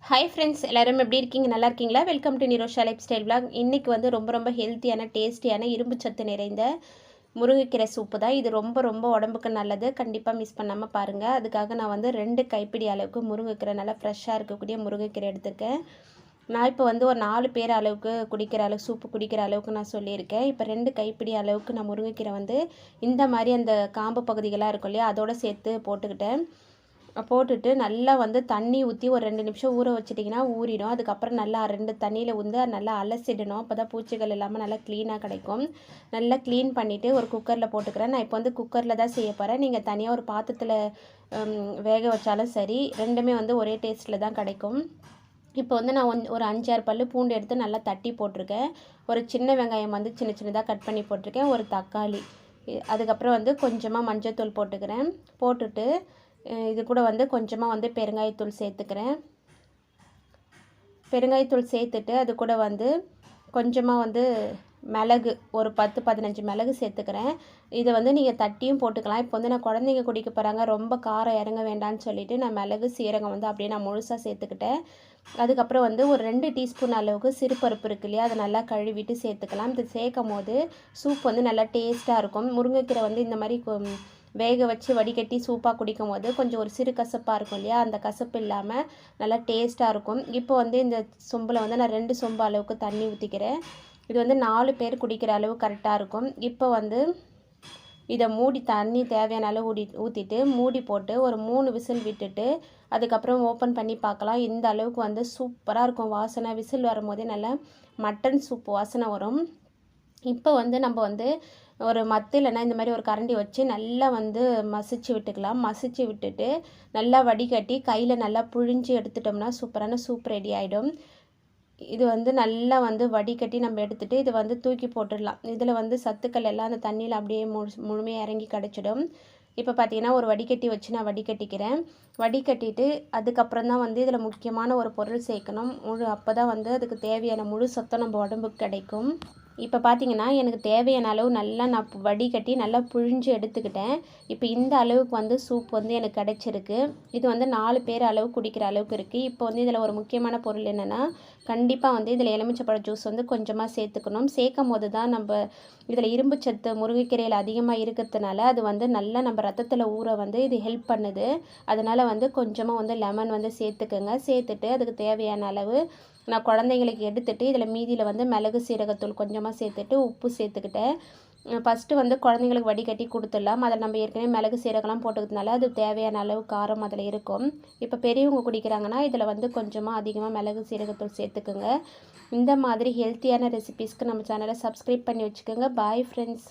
Hi friends, எல்லோரும் எப்படி இருக்கீங்க? நல்லா இருக்கீங்களா? Welcome to Nirosha life style vlog. இன்றைக்கி வந்து ரொம்ப ஹெல்த்தியான டேஸ்டியான இரும்பு சத்து நிறைந்த முருங்கைக்கீரை சூப்பு தான். இது ரொம்ப உடம்புக்கு நல்லது. கண்டிப்பாக மிஸ் பண்ணாமல் பாருங்கள். அதுக்காக நான் வந்து 2 கைப்பிடி அளவுக்கு முருங்கைக்கீரை, நல்லா ஃப்ரெஷ்ஷாக இருக்கக்கூடிய முருங்கைக்கீரை எடுத்திருக்கேன். நான் இப்போ வந்து ஒரு 4 பேர் அளவுக்கு குடிக்கிற அளவுக்கு சூப்பு குடிக்கிற அளவுக்கு நான் சொல்லியிருக்கேன். இப்போ 2 கைப்பிடி அளவுக்கு நான் முருங்கைக்கீரை வந்து இந்த மாதிரி அந்த காம்பு பகுதிகளாக இருக்கும் இல்லையா, அதோடு சேர்த்து போட்டுட்டு நல்லா வந்து தண்ணி ஊற்றி ஒரு 2 நிமிஷம் ஊற வச்சிட்டிங்கன்னா ஊறிடும். அதுக்கப்புறம் நல்லா 2 தண்ணியில் வந்து நல்லா அலசிடணும். அப்போ தான் பூச்சிகள் இல்லாமல் நல்லா க்ளீனாக கிடைக்கும். நல்லா க்ளீன் பண்ணிவிட்டு ஒரு குக்கரில் போட்டுக்கிறேன். நான் இப்போ வந்து குக்கரில் தான் செய்ய போகிறேன். நீங்கள் தனியாக ஒரு பாத்திரத்தில் வேக வச்சாலும் சரி, ரெண்டுமே வந்து ஒரே டேஸ்ட்டில் தான் கிடைக்கும். இப்போ வந்து நான் ஒரு 5-6 பல்லு பூண்டு எடுத்து நல்லா தட்டி போட்டிருக்கேன். ஒரு சின்ன வெங்காயம் வந்து சின்னதாக கட் பண்ணி போட்டிருக்கேன். ஒரு தக்காளி, அதுக்கப்புறம் வந்து கொஞ்சமாக மஞ்சள்தூள் போட்டுக்கிறேன். போட்டுட்டு இது கூட வந்து கொஞ்சமாக வந்து பெருங்காயத்தூள் சேர்த்துக்கிறேன். பெருங்காயத்தூள் சேர்த்துட்டு அது கூட வந்து கொஞ்சமாக வந்து மிளகு, ஒரு 10-15 மிளகு சேர்த்துக்கிறேன். இதை வந்து நீங்கள் தட்டியும் போட்டுக்கலாம். இப்போ வந்து நான் குழந்தைங்க குடிக்க போகிறாங்க, ரொம்ப காரம் இறங்க வேண்டாம்னு சொல்லிவிட்டு நான் மிளகு சீரகம் வந்து அப்படியே நான் முழுசாக சேர்த்துக்கிட்டேன். அதுக்கப்புறம் வந்து ஒரு 2 டீஸ்பூன் அளவுக்கு சிறுபருப்பு இருக்கு இல்லையா, அதை நல்லா கழுவிட்டு சேர்த்துக்கலாம். இது சேர்க்கும் போது சூப் வந்து நல்லா டேஸ்ட்டாக இருக்கும். முருங்கைக்கீரை வந்து இந்த மாதிரி வேக வச்சு வடிகட்டி சூப்பாக குடிக்கும் போது கொஞ்சம் ஒரு சிறு கசப்பாக இருக்கும் இல்லையா, அந்த கசப்பு இல்லாமல் நல்லா டேஸ்ட்டாக இருக்கும். இப்போ வந்து இந்த சொம்பில் வந்து நான் 2 சொம்பு அளவுக்கு தண்ணி ஊற்றிக்கிறேன். இது வந்து 4 பேர் குடிக்கிற அளவு கரெக்டாக இருக்கும். இப்போ வந்து இதை மூடி தண்ணி தேவையான அளவு ஊற்றிட்டு மூடி போட்டு ஒரு 3 விசில் விட்டுட்டு அதுக்கப்புறம் ஓப்பன் பண்ணி பார்க்கலாம். இந்த அளவுக்கு வந்து சூப்பராக இருக்கும் வாசனை. விசில் வரும்போதே நல்லா மட்டன் சூப் வாசனை வரும். இப்போ வந்து நம்ம வந்து ஒரு மத்து இல்லைன்னா இந்த மாதிரி ஒரு கரண்டி வச்சு நல்லா வந்து மசிச்சு விட்டுக்கலாம். மசிச்சு விட்டுட்டு நல்லா வடிகட்டி கையில் நல்லா புழிஞ்சு எடுத்துட்டோம்னா சூப்பரான சூப் ரெடி ஆகிடும். இது வந்து நல்லா வந்து வடிகட்டி நம்ம எடுத்துகிட்டு இது வந்து தூக்கி போட்டுடலாம். இதில் வந்து சத்துக்கள் எல்லாம் அந்த தண்ணியில் அப்படியே முழுமையாக இறங்கி கிடச்சிடும். இப்போ பார்த்தீங்கன்னா ஒரு வடிகட்டி வச்சு நான் வடிகட்டிக்கிறேன். வடிகட்டிட்டு அதுக்கப்புறம் தான் வந்து இதில் முக்கியமான ஒரு பொருள் சேர்க்கணும். அப்போ தான் வந்து அதுக்கு தேவையான முழு சத்தம் நம்ம உடம்புக்கு கிடைக்கும். இப்போ பார்த்தீங்கன்னா எனக்கு தேவையான அளவு நல்லா நான் வடிகட்டி நல்லா புழிஞ்சு எடுத்துக்கிட்டேன். இப்போ இந்த அளவுக்கு வந்து சூப் வந்து எனக்கு கிடைச்சிருக்கு. இது வந்து 4 பேர் அளவு குடிக்கிற அளவுக்கு இருக்குது. இப்போ வந்து இதில் ஒரு முக்கியமான பொருள் என்னென்னா, கண்டிப்பாக வந்து இதில் எலுமிச்சப்பழ ஜூஸ் வந்து கொஞ்சமாக சேர்த்துக்கணும். சேர்க்கும் போது தான் நம்ம இதில் இரும்பு சத்து முருங்கைக்கீரையில் அதிகமாக இருக்கிறதுனால அது வந்து நல்லா நம்ம ரத்தத்தில் ஊற வந்து இது ஹெல்ப் பண்ணுது. அதனால் வந்து கொஞ்சமாக வந்து லெமன் வந்து சேர்த்துக்கோங்க. சேர்த்துட்டு அதுக்கு தேவையான அளவு நான் குழந்தைங்களுக்கு எடுத்துகிட்டு இதில் மீதியில் வந்து மிளகு சீரகத்தூள் கொஞ்சமாக சேர்த்துட்டு உப்பு சேர்த்துக்கிட்டேன். ஃபஸ்ட்டு வந்து குழந்தைங்களுக்கு வடிகட்டி கொடுத்துடலாம். அதில் நம்ம ஏற்கனவே மிளகு சீரகம்லாம் போட்டுக்கிறதுனால அது தேவையான அளவு காரம் அதில் இருக்கும். இப்போ பெரியவங்க குடிக்கிறாங்கன்னா இதில் வந்து கொஞ்சமாக அதிகமாக மிளகு சீரகத்தூள் சேர்த்துக்குங்க. இந்த மாதிரி ஹெல்த்தியான ரெசிபீஸ்க்கு நம்ம சேனலை சப்ஸ்கிரைப் பண்ணி வச்சுக்கோங்க. Bye friends.